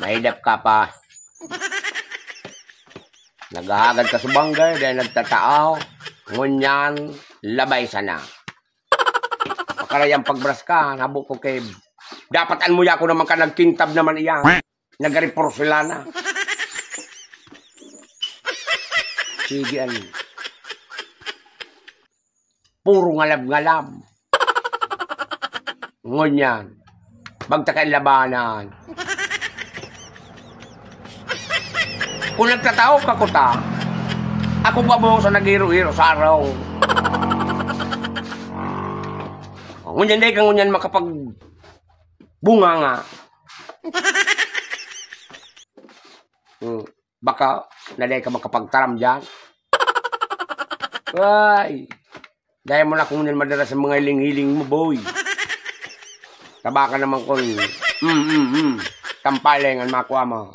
Mahidap ka pa. Naghahagad ka sa banggay dahil nagtataaw. Ngunyan, labay sana. Pakarayang pagbras ka, nabuk ko kay... Dapatan mo ya ko naman ka nagkintab naman iya. Nagari porcelana. Sige, ano. Puro ngalab-ngalab. Ngunyan, magtakay labanan. Kung nagtatao ka kuta, ako pa mo sa nag-hiro-hiro sa araw. Ngunyan day ka ngunyan makapag bunga nga. Baka naday ka makapagtaram dyan. Ay, dahil mo na kung ngunyan madala sa mga hiling-hiling mo, boy. Taba ka naman kung tampalengan makuha mo.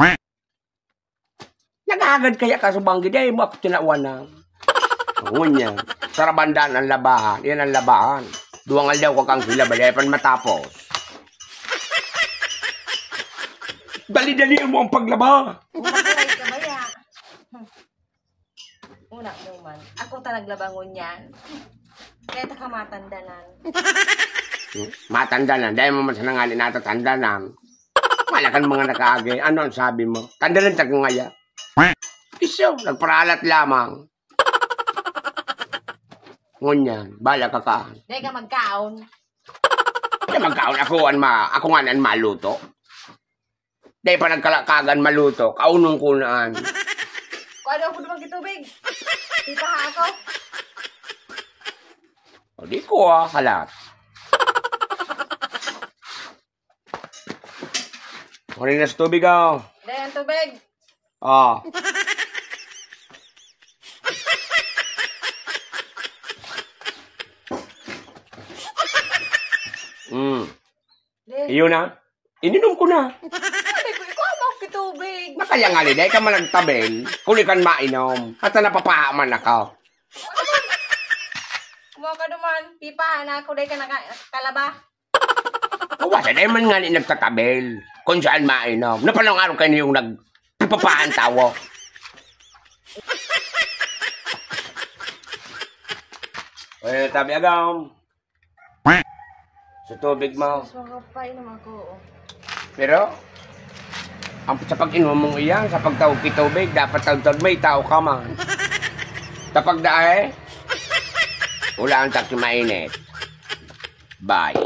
Nagagad kaya ka sa banggi, dahil mo ako tinauan na. Ngunyan, sarabandaan ang labahan. Yan ang labahan. Duwangal daw kung kang sila, dahil pan matapos. Dali-dali mo ang paglaba. Umakalay ka ba ya? Una mo man. Ako talaglaba ngunyan. Kaya ka matandanan. Matandanan, dahil mo man sa nangalin natin tandanan. Wala kang mga nakaagay. Ano ang sabi mo? Tandanan tag ngaya. Iso, nagparalat lamang. Ngunyan, bala ka kaan. Dahil ka magkaon. Dahil magkaon ako nga naan maluto. Dahil pa nagkalakagan maluto, kaunong kunaan. Kung ano ako naman kitubig. Tita ha ako. O di ko halat. Kunin na sa tubig Dahil ang tubig. Iyo na. Ininom ko na. Sabi ko, ikaw mo kitubig. Nakaya nga dahil ka malagtabel, kulikan mainom. At napapahaman ako. Kumawa ka naman. Pipahan ako dahil ka nakalaba. Wala dahil man nga nagtatabel. Kung saan mainom. Napalang araw kayo yung nagpapahan tawo. Well, tabi agam. Sa tubig mo. Mas makapainom ako. Pero, sa pag-inom mong iyan, sa pagtawag kitubig, dapat tawag may tao ka man. Kapag dae, wala ang taki mainit. Bye.